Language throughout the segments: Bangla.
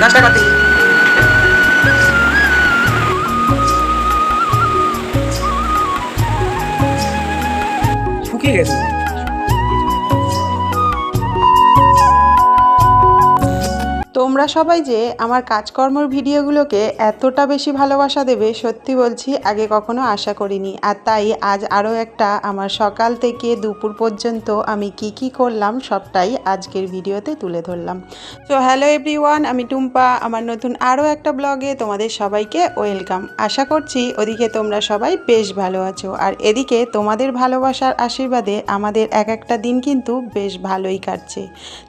গাছটা কাটতে শুকিয়ে গেছে। তোমরা সবাই যে আমার কাজকর্মের ভিডিওগুলোকে এতটা বেশি ভালোবাসা দেবে সত্যি বলছি আগে কখনো আশা করিনি। আর তাই আজ আরও একটা আমার সকাল থেকে দুপুর পর্যন্ত আমি কি করলাম সবটাই আজকের ভিডিওতে তুলে ধরলাম। তো হ্যালো এভরিওয়ান, আমি টুম্পা, আমার নতুন আরও একটা ব্লগে তোমাদের সবাইকে ওয়েলকাম। আশা করছি ওদিকে তোমরা সবাই বেশ ভালো আছো, আর এদিকে তোমাদের ভালোবাসার আশীর্বাদে আমাদের এক একটা দিন কিন্তু বেশ ভালোই কাটছে।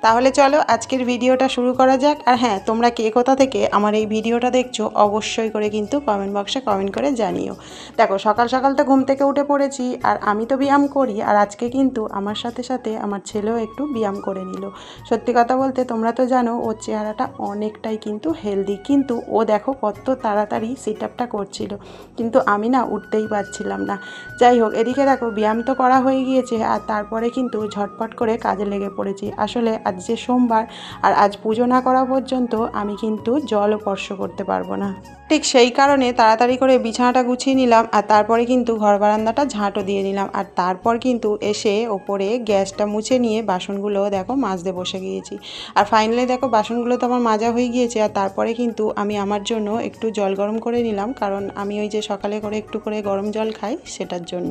তাহলে চলো আজকের ভিডিওটা শুরু করা যাক। আর হ্যাঁ, তোমরা কে কোথা থেকে আমার এই ভিডিওটা দেখছো অবশ্যই করে কিন্তু কমেন্ট বক্সে কমেন্ট করে জানিও। দেখো সকাল সকাল তো ঘুম থেকে উঠে পড়েছি, আর আমি তো ব্যায়াম করি, আর আজকে কিন্তু আমার সাথে সাথে আমার ছেলেও একটু ব্যায়াম করে নিল। সত্যি কথা বলতে তোমরা তো জানো ওর চেহারাটা অনেকটাই কিন্তু হেলদি, কিন্তু ও দেখো কত তাড়াতাড়ি সিট আপটা করছিল, কিন্তু আমি না উঠতেই পারছিলাম না। যাই হোক, এদিকে দেখো ব্যায়াম তো করা হয়ে গিয়েছে, আর তারপরে কিন্তু ঝটপট করে কাজে লেগে পড়েছি। আসলে আজ যে সোমবার, আর আজ পুজো না করা পর্যন্ত আমি কিন্তু জলও স্পর্শ করতে পারবো না। ঠিক সেই কারণে তাড়াতাড়ি করে বিছানাটা গুছিয়ে নিলাম, আর তারপরে কিন্তু ঘর বারান্দাটা ঝাঁটও দিয়ে নিলাম, আর তারপর কিন্তু এসে ওপরে গ্যাসটা মুছে নিয়ে বাসনগুলো দেখো মাজতে বসে গিয়েছি। আর ফাইনালি দেখো বাসনগুলো তো আমার মাজা হয়ে গিয়েছে, আর তারপরে কিন্তু আমি আমার জন্য একটু জল গরম করে নিলাম, কারণ আমি ওই যে সকালে করে একটু করে গরম জল খাই সেটার জন্য।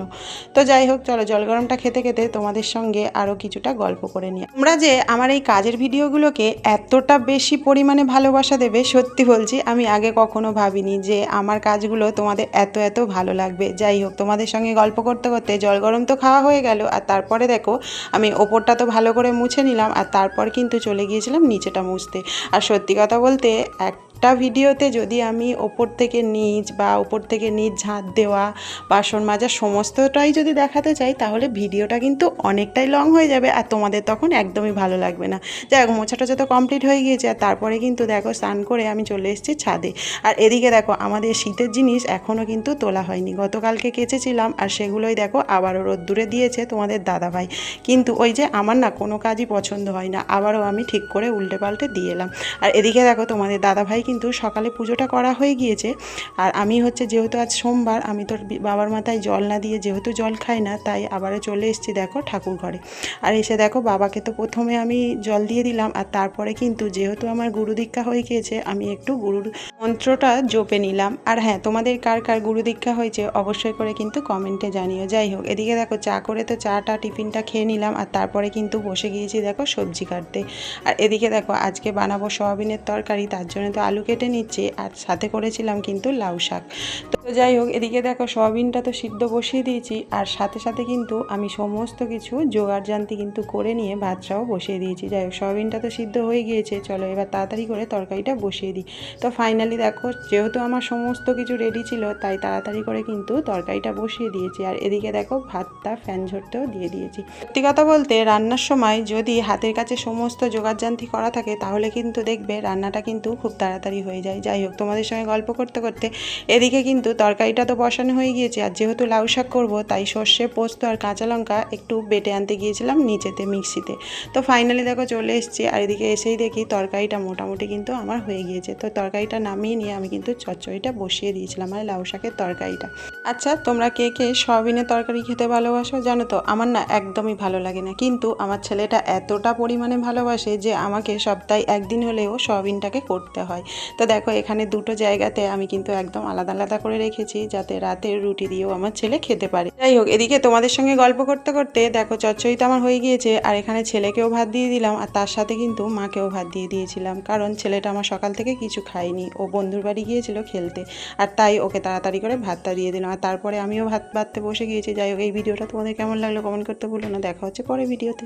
তো যাই হোক, চলো জল গরমটা খেতে খেতে তোমাদের সঙ্গে আরও কিছুটা গল্প করে নিই। তোমরা যে আমার এই কাজের ভিডিওগুলোকে এতটা বেশি পরিমাণে ভালোবাসা দেবে সত্যি বলছি আমি আগে কখনো ভাবিনি যে আমার কাজগুলো তোমাদের এত ভালো লাগবে। যাই হোক, তোমাদের সঙ্গে গল্প করতে করতে জল গরম তো খাওয়া হয়ে গেল, আর তারপরে দেখো আমি ওপরটা তো ভালো করে মুছে নিলাম, আর তারপর কিন্তু চলে গিয়েছিলাম নিচেটা মুছতে। আর সত্যি কথা বলতে একটা ভিডিওতে যদি আমি ওপর থেকে নিচ বা ওপর থেকে নিচ ঝাঁট দেওয়া, বাসন মাজা সমস্তটাই যদি দেখাতে চাই তাহলে ভিডিওটা কিন্তু অনেকটাই লং হয়ে যাবে, আর তোমাদের তখন একদমই ভালো লাগবে না। যাই হোক, মোছাটা যত কমপ্লিট হয়ে গিয়েছে, আর তারপরে কিন্তু দেখো স্নান করে আমি চলে এসেছি ছাদে। আর এদিকে দেখো আমাদের শীতের জিনিস এখনও কিন্তু তোলা হয়নি, গতকালকে কেচেছিলাম, আর সেগুলোই দেখো আবারও রোদ্দুরে দিয়েছে তোমাদের দাদাভাই। কিন্তু ওই যে আমার না কোনো কাজই পছন্দ হয় না, আবারও আমি ঠিক করে উল্টে পাল্টে দিয়ে এলাম। আর এদিকে দেখো তোমাদের দাদাভাই কিন্তু সকালে পুজোটা করা হয়ে গিয়েছে, আর আমি হচ্ছে যেহেতু আজ সোমবার আমি তোর বাবার মাথায় জল না দিয়ে যেহেতু জল খাই না, তাই আবারও চলে এসেছি দেখো ঠাকুর ঘরে। আর এসে দেখো বাবাকে তো প্রথমে আমি জল দিয়ে দিলাম, আর তারপরে কিন্তু যেহেতু আমার গুরু দীক্ষা হয়ে গিয়েছে আমি একটু গুরুর মন্ত্রটা জপে নিলাম। আর হ্যাঁ, তোমাদের কার কার গুরু দীক্ষা হয়েছে অবশ্যই করে কিন্তু কমেন্টে জানিও। যাই হোক, এদিকে দেখো চা করে তো চাটা টিফিনটা খেয়ে নিলাম, আর তারপরে কিন্তু বসে গিয়েছি দেখো সবজি কাটতে। আর এদিকে দেখো আজকে বানাবো সয়াবিনের তরকারি, তার জন্য তো আলু কেটে নিচ্ছি, আর সাথে করেছিলাম কিন্তু লাউ শাক। তো যাই হোক, এদিকে দেখো সয়াবিনটা তো সিদ্ধ বসিয়ে দিয়েছি, আর সাথে সাথে কিন্তু আমি সমস্ত কিছু জোগাড়জান্তি কিন্তু করে নিয়ে ভাতটাও বসিয়ে দিয়েছি। যাই হোক, সয়াবিনটা তো সিদ্ধ হয়ে গিয়েছে, চলো এবার তাড়াতাড়ি করে তরকারিটা বসিয়ে দিই। তো ফাইনালি দেখো যেহেতু আমার সমস্ত কিছু রেডি ছিল তাই তাড়াতাড়ি করে কিন্তু তরকারিটা বসিয়ে দিয়েছি, আর এদিকে দেখো ভাতটা ফ্যান ঝরতেও দিয়ে দিয়েছি। সত্যি কথা বলতে রান্নার সময় যদি হাতের কাছে সমস্ত জোগাড়জান্তি করা থাকে তাহলে কিন্তু দেখবে রান্নাটা কিন্তু খুব তাড়াতাড়ি হয়ে যায়। যাই হোক, তোমাদের সঙ্গে গল্প করতে করতে এদিকে কিন্তু তরকারিটা তো বসানো হয়ে গিয়েছে, আর যেহেতু লাউ শাক করবো তাই সর্ষে, পোস্ত আর কাঁচা লঙ্কা একটু বেটে আনতে গিয়েছিলাম নিচেতে মিক্সিতে। তো ফাইনালি দেখো চলে এসেছি, আর এদিকে এসেই দেখি তরকারিটা মোটামুটি কিন্তু আমার হয়ে গিয়েছে। তো তরকারিটা নামিয়ে নিয়ে আমি কিন্তু চচ্চড়িটা বসিয়ে দিয়েছিলাম, মানে লাউ শাকের তরকারিটা। আচ্ছা, তোমরা কে কে সয়াবিনের তরকারি খেতে ভালোবাসো জানো তো? আমার না একদমই ভালো লাগে না, কিন্তু আমার ছেলেটা এতটা পরিমাণে ভালোবাসে যে আমাকে সপ্তাহে একদিন হলেও সয়াবিনটাকে করতে হয়। তো দেখো এখানে দুটো জায়গাতে আমি কিন্তু একদম আলাদা আলাদা করে রেখেছি যাতে রাতের রুটি দিয়েও আমার ছেলে খেতে পারে। যাই হোক, এদিকে তোমাদের সঙ্গে গল্প করতে করতে দেখো চচ্চড়িটা আমার হয়ে গিয়েছে, আর এখানে ছেলেকেও ভাত দিয়ে দিলাম, আর তার সাথে কিন্তু মাকেও ভাত দিয়ে দিয়েছিলাম, কারণ ছেলেটা আমার সকাল থেকে কিছু খায়নি, ও বন্ধুর বাড়ি গিয়েছিল খেলতে, আর তাই ওকে তাড়াতাড়ি করে ভাতটা দিয়ে দিলাম, আর তারপরে আমিও ভাত বাড়তে বসে গিয়েছি। যাই হোক, এই ভিডিওটা তোমাদের কেমন লাগলো কমেন্ট করতে ভুলো না। দেখা হচ্ছে পরে ভিডিওতে।